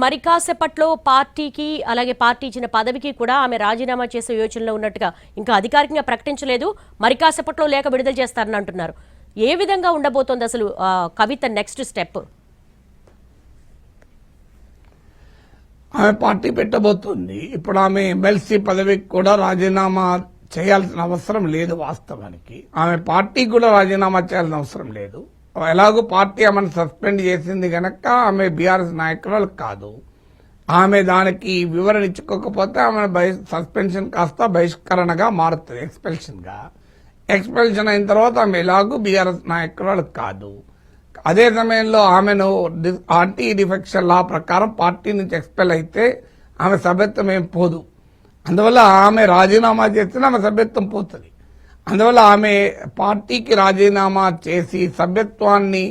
మరి కాసేపట్లో పార్టీకి అలాగే పార్టీ ఇచ్చిన పదవికి కూడా ఆమె రాజీనామా చేసే యోచనలో ఉన్నట్టుగా ఇంకా అధికారికంగా ప్రకటించలేదు. మరి కాసేపట్లో లేఖ విడుదల చేస్తారని అంటున్నారు. ఏ విధంగా ఉండబోతోంది అసలు కవిత నెక్స్ట్ స్టెప్? ఆమె పార్టీ పెట్టబోతుంది. ఇప్పుడు ఆమె ఎమ్మెల్సీ పదవికి కూడా రాజీనామా చేయాల్సిన అవసరం లేదు. వాస్తవానికి ఆమె పార్టీకి కూడా రాజీనామా చేయాల్సిన అవసరం లేదు. ఎలాగో పార్టీ ఆమెను సస్పెండ్ చేసింది గనక ఆమె బీఆర్ఎస్ నాయకురాలు కాదు. ఆమె దానికి వివరణ ఇచ్చుకోకపోతే ఆమె సస్పెన్షన్ కాస్త బహిష్కరణగా మారుతుంది, ఎక్స్పెల్షన్ అయిన తర్వాత ఆమె ఎలాగూ బీఆర్ఎస్ నాయకురాలు కాదు. అదే సమయంలో ఆమెను యాంటీ డిఫెక్షన్ లా ప్రకారం పార్టీ నుంచి ఎక్స్పెల్ అయితే ఆమె సభ్యత్వం ఏం పోదు. అందువల్ల ఆమె రాజీనామా చేస్తే ఆమె సభ్యత్వం పోతుంది. అందువల్ల ఆమె పార్టీకి రాజీనామా చేసి సభ్యత్వాన్ని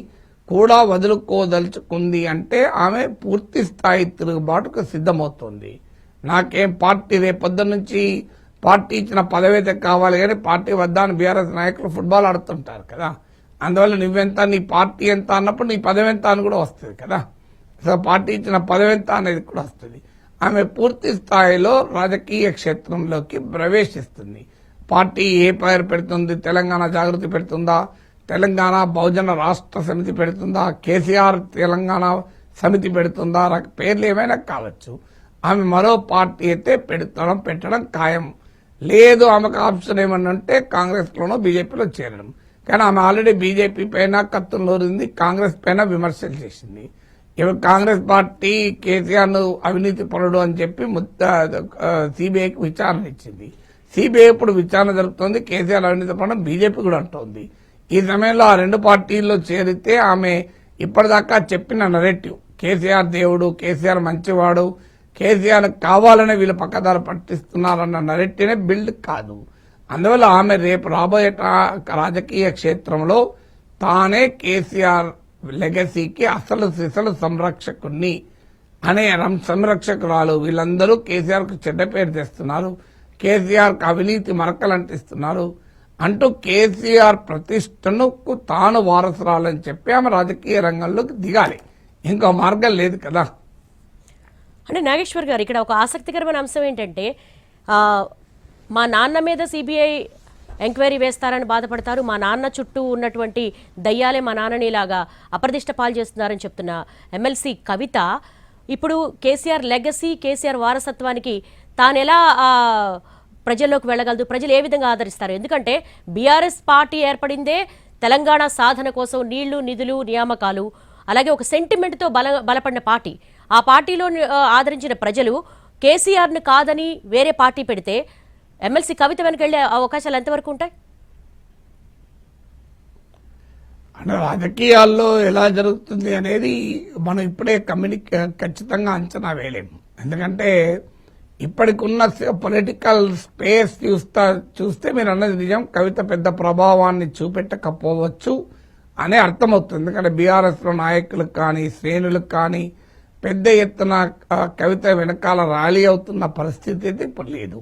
కూడా వదులుకోదలుచుకుంది అంటే ఆమె పూర్తి స్థాయి తిరుగుబాటుకు సిద్ధమవుతోంది. నాకేం పార్టీ రేపొద్దు నుంచి పార్టీ ఇచ్చిన పదవైతే కావాలి కానీ పార్టీ వద్ద బీఆర్ఎస్ నాయకులు ఫుట్బాల్ ఆడుతుంటారు కదా. అందువల్ల నువ్వెంత, నీ పార్టీ ఎంత అన్నప్పుడు నీ పదవి ఎంత అని కూడా వస్తుంది కదా. సో పార్టీ ఇచ్చిన పదవి ఎంత అనేది కూడా వస్తుంది. ఆమె పూర్తి స్థాయిలో రాజకీయ క్షేత్రంలోకి ప్రవేశిస్తుంది. పార్టీ ఏ పేరు పెడుతుంది? తెలంగాణ జాగృతి పెడుతుందా? తెలంగాణ బహుజన రాష్ట్ర సమితి పెడుతుందా? కేసీఆర్ తెలంగాణ సమితి పెడుతుందా? పేర్లు ఏమైనా కావచ్చు. ఆమె మరో పార్టీ అయితే పెట్టడం ఖాయం. లేదు ఆమెకు ఆప్షన్ ఏమన్నా ఉంటే కాంగ్రెస్ లోనో బీజేపీలో చేరడం. కానీ ఆమె ఆల్రెడీ బీజేపీ పైన కత్తులూరింది, కాంగ్రెస్ పైన విమర్శలు చేసింది. కాంగ్రెస్ పార్టీ కేసీఆర్ ను అవినీతి పరుడు అని చెప్పి సిబిఐకి విచారణ ఇచ్చింది. సిబిఐ ఇప్పుడు విచారణ జరుపుతోంది. కేసీఆర్ అవినీతి పరుడు బీజేపీ కూడా అంటోంది. ఈ సమయంలో ఆ రెండు పార్టీల్లో చేరితే ఆమె ఇప్పటిదాకా చెప్పిన నరేటివ్ కేసీఆర్ దేవుడు, కేసీఆర్ మంచివాడు, కేసీఆర్ కావాలనే వీళ్ళు పక్కదారి పట్టిస్తున్నారన్న నరేటివ్నే బిల్డ్ కాదు. అందువల్ల ఆమె రేపు రాబోయే రాజకీయ క్షేత్రంలో తానే కేసీఆర్ లెగసీకి అసలు సిసలు సంరక్షకుణ్ణి అనే సంరక్షకురాలు. వీళ్ళందరూ కేసీఆర్ కు చెడ్డ పేరు తెస్తున్నారు, కేసీఆర్ కు అవినీతి మరకలు అంటిస్తున్నారు అంటూ కేసీఆర్ ప్రతిష్టను తాను వారసురాలని చెప్పి ఆమె రాజకీయ రంగంలోకి దిగాలి. ఇంకో మార్గం లేదు కదా. అంటే నాగేశ్వర్ గారు, ఇక్కడ ఒక ఆసక్తికరమైన అంశం ఏంటంటే మా నాన్న మీద సిబిఐ ఎంక్వైరీ వేస్తారని బాధపడతారు, మా నాన్న చుట్టూ ఉన్నటువంటి దయ్యాలే మా నాన్ననిలాగా అప్రదిష్ట పాలు చేస్తున్నారని చెప్తున్న ఎమ్మెల్సీ కవిత ఇప్పుడు కేసీఆర్ లెగసీ, కేసీఆర్ వారసత్వానికి తాను ఎలా ప్రజల్లోకి వెళ్ళగలదు? ప్రజలు ఏ విధంగా ఆదరిస్తారు? ఎందుకంటే బీఆర్ఎస్ పార్టీ ఏర్పడిందే తెలంగాణ సాధన కోసం నీళ్లు, నిధులు, నియామకాలు, అలాగే ఒక సెంటిమెంట్తో బలపడిన పార్టీ. ఆ పార్టీలో ఆదరించిన ప్రజలు కేసీఆర్ను కాదని వేరే పార్టీ పెడితే ఎమ్మెల్సీ కవిత వెనక వెళ్లే అవకాశాలు ఎంతవరకు ఉంటాయి? అంటే రాజకీయాల్లో ఎలా జరుగుతుంది అనేది మనం ఇప్పుడే ఖచ్చితంగా అంచనా వేయలేము. ఎందుకంటే ఇప్పటికున్న పొలిటికల్ స్పేస్ చూస్తే మీరు అన్నది నిజం. కవిత పెద్ద ప్రభావాన్ని చూపెట్టకపోవచ్చు అనే అర్థమవుతుంది. ఎందుకంటే బీఆర్ఎస్ లో నాయకులకు కానీ శ్రేణులకు కానీ పెద్ద ఎత్తున కవిత వెనకాల ర్యాలీ అవుతున్న పరిస్థితి అయితే ఇప్పుడు లేదు.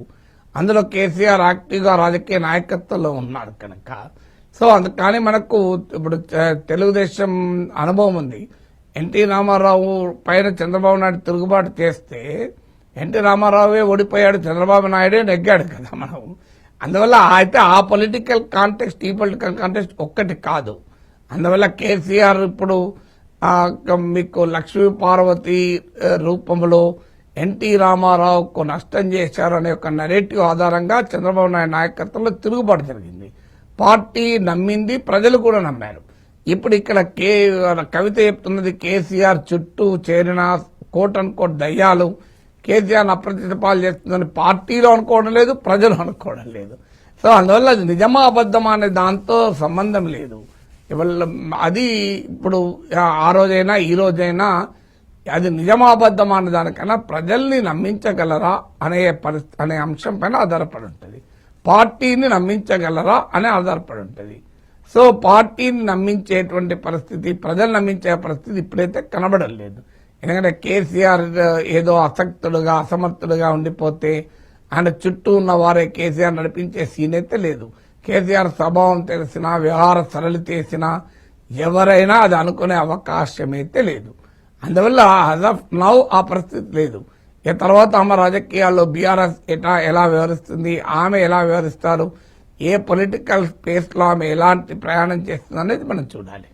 అందులో కేసీఆర్ యాక్టివ్గా రాజకీయ నాయకత్వంలో ఉన్నాడు కనుక. సో కానీ మనకు ఇప్పుడు తెలుగుదేశం అనుభవం ఉంది. ఎన్టీ రామారావు పైన చంద్రబాబు నాయుడు తిరుగుబాటు చేస్తే ఎన్టీ రామారావే ఓడిపోయాడు, చంద్రబాబు నాయుడే నెగ్గాడు కదా మనం. అందువల్ల అయితే ఆ పొలిటికల్ కాంటెక్స్ట్, ఈ పొలిటికల్ కాంటెక్స్ట్ ఒక్కటి కాదు. అందువల్ల కేసీఆర్ ఇప్పుడు మీకు లక్ష్మీ పార్వతి రూపంలో ఎన్టీ రామారావుకు నష్టం చేశారు అనే ఒక నెరేటివ్ ఆధారంగా చంద్రబాబు నాయుడు నాయకత్వంలో తిరుగుబాటు జరిగింది. పార్టీ నమ్మింది, ప్రజలు కూడా నమ్మారు. ఇప్పుడు ఇక్కడ కవిత చెప్తున్నది కేసీఆర్ చుట్టూ చేరిన కోట్ అండ్ కోట్ దయ్యాలు కేసీఆర్ అప్రతిపాలు చేస్తుందని పార్టీలో అనుకోవడం లేదు, ప్రజలు అనుకోవడం లేదు. సో అందువల్ల అది నిజమా అబద్ధమా అనే దాంతో సంబంధం లేదు. అది ఇప్పుడు ఆ రోజైనా ఈ రోజైనా అది నిజమా అబద్ధమా అనే దానికన్నా ప్రజల్ని నమ్మించగలరా అనే అంశం పైన ఆధారపడి ఉంటుంది. పార్టీని నమ్మించగలరా అనే ఆధారపడి ఉంటుంది. సో పార్టీని నమ్మించేటువంటి పరిస్థితి, ప్రజలు నమ్మించే పరిస్థితి ఇప్పుడైతే కనబడం లేదు. ఎందుకంటే కేసీఆర్ ఏదో అసక్తుడుగా అసమర్థుడుగా ఉండిపోతే ఆయన చుట్టూ ఉన్న వారే కేసీఆర్ నడిపించే సీన్ అయితే లేదు. కేసీఆర్ స్వభావం తెలిసినా, వ్యవహార సరళి చేసినా ఎవరైనా అది అనుకునే అవకాశం అయితే లేదు. అందువల్ల యాజ్ ఆఫ్ నౌ ఆ పరిస్థితి లేదు. ఇక తర్వాత ఆమె రాజకీయాల్లో బీఆర్ఎస్ ఎలా వ్యవహరిస్తుంది, ఆమె ఎలా వ్యవహరిస్తారు, ఏ పొలిటికల్ స్పేస్ లో ఆమె ఎలాంటి ప్రయాణం చేస్తుంది అనేది మనం చూడాలి.